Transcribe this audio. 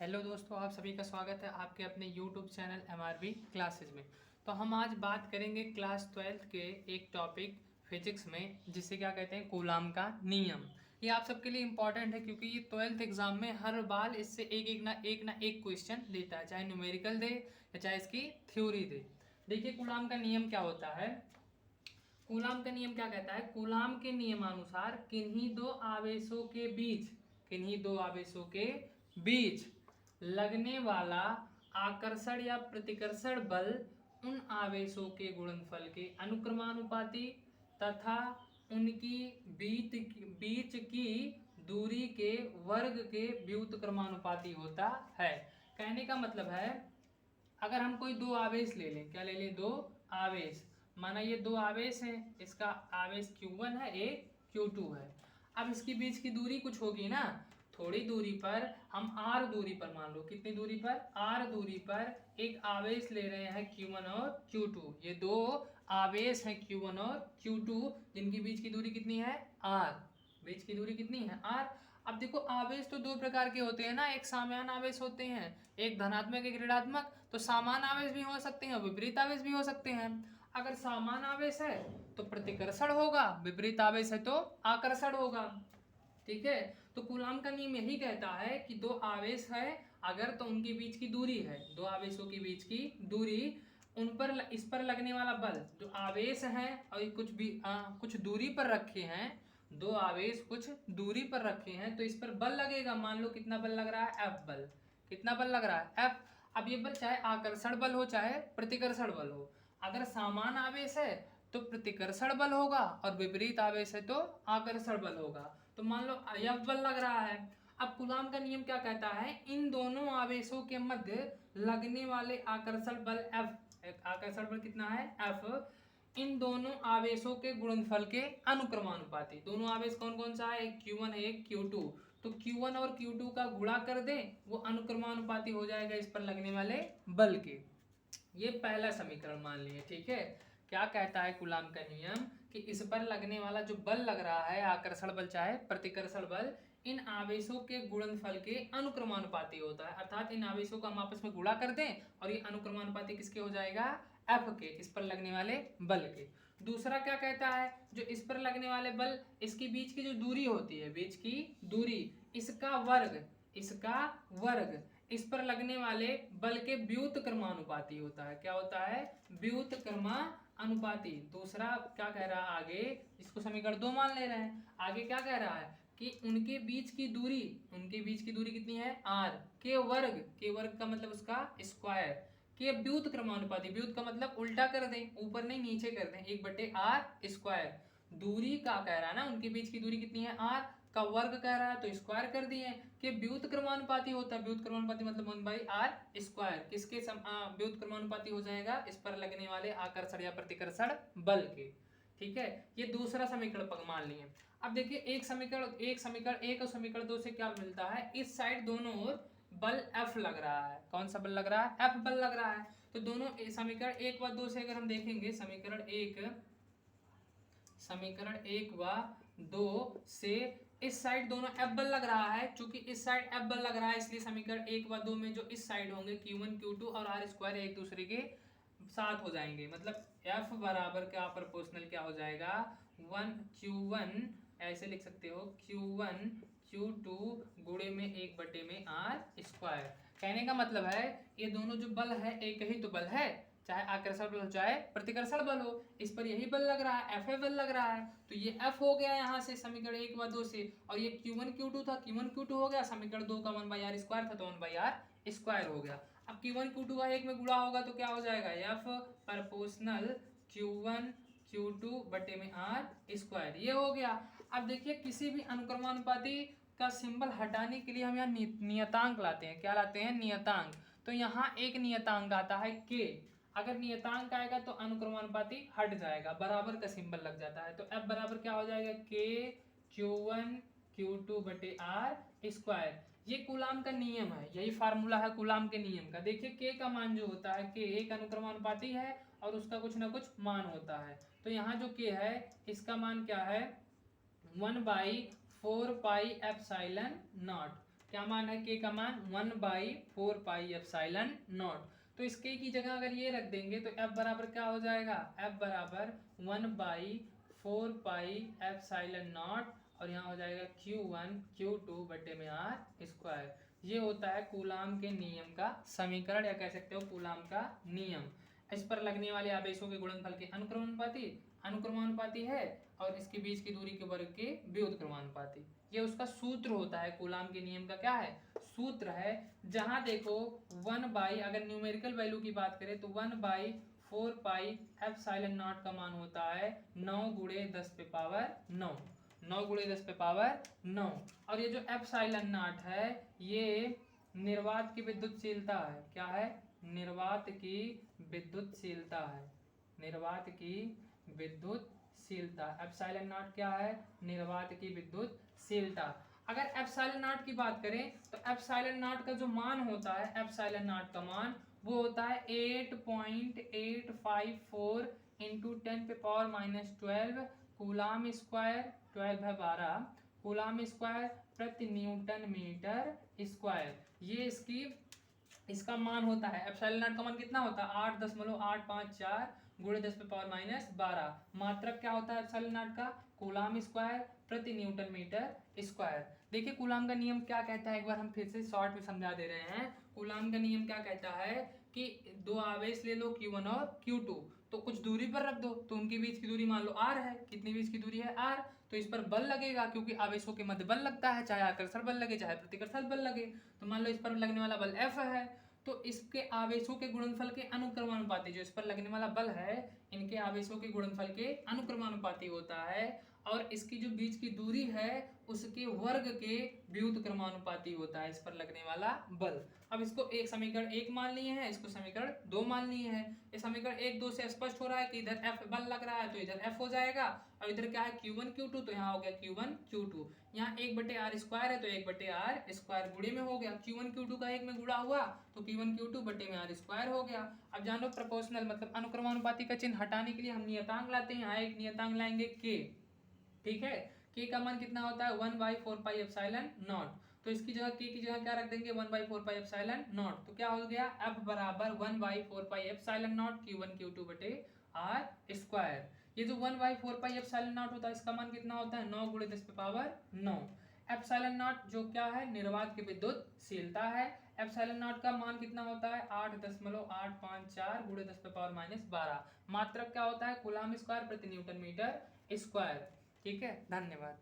Hello दोस्तों, आप सभी का स्वागत है आपके अपने यूट्यूब चैनल MRB क्लासेज में। तो हम आज बात करेंगे क्लास 12th के एक टॉपिक फिजिक्स में, जिसे क्या कहते हैं, कूलाम का नियम। ये आप सबके लिए इम्पॉर्टेंट है क्योंकि ये 12th एग्जाम में हर बार इससे एक क्वेश्चन देता है, चाहे न्यूमेरिकल दे या चाहे इसकी थ्योरी दे। देखिए कूलाम का नियम क्या होता है। कूलाम का नियम क्या कहता है। कूलाम के नियमानुसार किन्हीं दो आवेशों के बीच लगने वाला आकर्षण या प्रतिकर्षण बल उन आवेशों के गुणनफल के अनुक्रमानुपाती तथा उनकी बीच की दूरी के वर्ग के व्युत्क्रमानुपाती होता है। कहने का मतलब है, अगर हम कोई दो आवेश ले लें, क्या ले लें, दो आवेश, माना ये दो आवेश हैं, इसका आवेश Q1 है, एक Q2 है। अब इसकी बीच की दूरी कुछ होगी ना, थोड़ी दूरी पर हम R दूरी पर, मान लो कितनी दूरी पर, R दूरी पर एक आवेश ले रहे हैं Q1 और Q2। ये दो आवेश हैं Q1 और Q2, जिनकी बीच की दूरी कितनी है, R। बीच की दूरी कितनी है, R। अब देखो आवेश तो दो प्रकार के होते हैं ना, एक समान आवेश होते हैं, एक धनात्मक एक ऋणात्मक। तो समान आवेश भी हो सकते हैं, विपरीत आवेश भी हो सकते हैं। अगर समान आवेश है तो प्रतिकर्षण होगा, विपरीत आवेश है तो आकर्षण होगा। ठीक है, तो कूलाम का नियम यही कहता है कि दो आवेश है अगर, तो उनके बीच की दूरी है, दो आवेशों के बीच की दूरी, उन पर इस पर लगने वाला बल, जो आवेश है और कुछ दूरी पर रखे हैं, दो आवेश कुछ दूरी पर रखे हैं, तो इस पर बल लगेगा। मान लो कितना बल लग रहा है, F बल। कितना बल लग रहा है, F। अब ये बल चाहे आकर्षण बल हो चाहे प्रतिकर्षण बल हो। अगर समान आवेश है तो प्रतिकर्षण बल होगा और विपरीत आवेश है तो आकर्षण बल होगा। तो मान लो F बल लग रहा है। अब कूलाम का नियम क्या कहता है, इन दोनों आवेशों के मध्य लगने वाले आकर्षण बल F, आकर्षण बल कितना है, F, इन दोनों आवेशों के गुणनफल के अनुक्रमानुपाती। दोनों आवेश कौन कौन सा है, एक Q1 है एक Q2। तो Q1 और Q2 का गुणा कर दें, वो अनुक्रमानुपाती हो जाएगा इस पर लगने वाले बल के। ये पहला समीकरण मान लिए। ठीक है, क्या कहता है कूलाम का नियम कि इस पर लगने वाला जो बल लग रहा है, आकर्षण बल चाहे प्रतिकर्षण बल, इन आवेशों के गुणनफल के अनुक्रमानुपाती होता है। अर्थात इन आवेशों को हम आपस में गुणा कर दें और ये अनुक्रमानुपाती किसके हो जाएगा, F के, इस पर लगने वाले बल के। दूसरा क्या कहता है, जो इस पर लगने वाले बल, इसके बीच की जो दूरी होती है, बीच की दूरी, इसका वर्ग इस पर लगने वाले बल के व्युत्क्रमानुपाती होता है। क्या होता है, व्युत्क्रमानुपाती। दूसरा क्या कह रहा है आगे, इसको समीकरण 2 मान ले रहे हैं। आगे क्या कह रहा है कि उनके बीच की दूरी कितनी है, R के वर्ग का मतलब उसका स्क्वायर के व्युत्क्रमानुपाती। व्युत का मतलब उल्टा कर दें, ऊपर नहीं नीचे कर दें, 1/r स्क्वायर। दूरी का कह रहा है ना, उनके बीच की दूरी कितनी है, R का वर्ग कह रहा है तो स्क्वायर कर दिए, कि व्युत्क्रमानुपाती होता है। व्युत्क्रमानुपाती मतलब 1/r स्क्वायर, किसके व्युत्क्रमानुपाती हो जाएगा, इस पर लगने वाले आकर्षण या प्रतिकर्षण बल के। ठीक है, ये दूसरा समीकरण मान लिए। अब देखिए एक समीकरण एक और समीकरण 2 से क्या मिलता है, इस साइड दोनों ओर बल F लग रहा है। कौन सा बल लग रहा है, F बल लग रहा है। तो दोनों समीकरण 1 व 2 से अगर हम देखेंगे, समीकरण एक व 2 से इस साइड दोनों F बल लग रहा है। चूंकि इस साइड F बल लग रहा है, इसलिए समीकरण 1 व 2 में जो इस साइड होंगे Q1 Q2 और R स्क्वायर एक दूसरे के साथ हो जाएंगे। मतलब F बराबर क्या प्रोपोर्शनल क्या हो जाएगा, 1Q1, ऐसे लिख सकते हो, Q1 Q2 गुणे में 1/r स्क्वायर। कहने का मतलब है ये दोनों जो बल है एक ही तो बल है, चाहे आकर्षण बल हो चाहे प्रतिकर्षण बल हो, इस पर यही बल लग रहा है, F बल लग रहा है। तो ये F हो गया यहाँ से समीकरण 1 व 2 से, और ये Q1 Q2 था, Q1 Q2 हो गया, समीकरण 2 का 1/r स्क्वायर था तो 1/r स्क्वायर हो गया। अब Q1 Q2 का एक में गुणा होगा तो क्या हो जाएगा, F प्रोपोर्शनल Q1 Q2 बटे में R स्क्वायर, ये हो गया। अब देखिए किसी भी अनुक्रमानुपाती का सिंबल हटाने के लिए हम यहाँ नियतांक लाते हैं। क्या लाते हैं, नियतांक। तो यहाँ एक नियतांक आता है K। अगर नियतांक आएगा तो अनुक्रमानुपाती हट जाएगा, बराबर का सिंबल लग जाता है। तो F बराबर क्या हो जाएगा, K Q1 Q2 बटे R स्क्वायर। ये कूलाम का नियम है, यही फार्मूला है कूलाम के नियम का। देखिए K का मान जो होता है, K एक अनुक्रमानुपाती है और उसका कुछ ना कुछ मान होता है। तो यहाँ जो K है इसका मान क्या है, 1/4 पाई एप्सिलॉन नॉट। क्या मान है के का मान 1/4πε0। तो इस के की जगह अगर ये रख देंगे तो F बराबर क्या हो जाएगा, F बराबर 1/4πε0 और यहाँ हो जाएगा Q1 Q2 बटे में R स्क्वायर। ये होता है कूलाम के नियम का समीकरण या कह सकते हो कूलाम का नियम। इस पर लगने वाले आवेशों के गुणनफल के अनुक्रमानुपाती है और इसके बीच की दूरी के वर्ग के व्युत्क्रमानुपाती। ये उसका सूत्र होता है, कूलाम के नियम का क्या है, सूत्र है। जहां देखो 1/, अगर न्यूमेरिकल वैल्यू की बात करें तो 1/4πε0 का मान होता है 9 × 10⁻9, 9 × 10⁻9। और ये जो ε0 है ये निर्वात की विद्युतशीलता है। क्या है, निर्वात की विद्युतशीलता है, निर्वात की विद्युतशीलता। ε0 क्या है, निर्वात की विद्युतशीलता। अगर ε0 की बात करें तो ε0 का जो मान होता है, ε0 का मान वो होता है 8.854 इंटू 10⁻⁻12 कूलाम स्क्वायर, 12 है 12 कूलाम स्क्वायर प्रति न्यूटन मीटर स्क्वायर। ये इसका मान होता है। ε0 का मान कितना होता है, 8.854 × 10⁻⁻12। मात्रक क्या होता है ε0 का, कूलाम स्क्वायर प्रति न्यूटन मीटर स्क्वायर। देखिए कूलाम का नियम क्या कहता है, एक बार हम फिर से शॉर्ट में समझा दे रहे हैं। कूलाम का नियम क्या कहता है कि दो आवेश ले लो Q1 और Q2, तो कुछ दूरी पर रख दो, तो उनके बीच की दूरी मान लो R है। कितनी बीच की दूरी है, R। तो इस पर बल लगेगा क्योंकि आवेशों के मध्य बल लगता है, चाहे आकर्षण बल लगे चाहे प्रतिकर्षण बल लगे। तो मान लो इस पर लगने वाला बल F है, तो इसके आवेशों के गुणनफल के अनुक्रमानुपाती, जो इस पर लगने वाला बल है इनके आवेशों के गुणनफल के अनुक्रमानुपाती होता है। और इसकी जो बीच की दूरी है उसके वर्ग के व्युत्क्रमानुपाती होता है इस पर लगने वाला बल। अब इसको एक समीकरण 1 मान लिए हैं, इसको समीकरण 2 मान लिए हैं। ये समीकरण 1 2 से स्पष्ट हो रहा है कि इधर F बल लग रहा है तो इधर F हो जाएगा, और इधर क्या है Q1 Q2, तो यहाँ हो गया Q1 Q2। यहाँ 1/r स्क्वायर है तो 1/r स्क्वायर गुणे में हो गया, Q1 Q2 का 1 में गुणा हुआ तो Q1 Q2 बटे में r स्क्वायर हो गया। अब जानो प्रोपोर्शनल मतलब अनुक्रमानुपाती का चिन्ह हटाने के लिए हम नियतांक लाते हैं। यहाँ एक नियतांक लाएंगे k, ठीक है। k का मान कितना होता है 1/4πε0, तो इसकी जगह k की जगह क्या रख देंगे 1/4πε0, तो क्या हो गया F बराबर 1/4πε0 Q1 Q2 बटे r स्क्वायर। ये जो 1/4πε0 होता है इसका मान कितना होता है 9 × 10⁻9। ε0 जो क्या है, निर्वात की विद्युतशीलता है। ε0 का मान कितना होता है 8.854 × 10⁻12। मात्रक क्या होता है, कूलाम स्क्वायर प्रति न्यूटन मीटर स्क्वायर। ठीक है, धन्यवाद।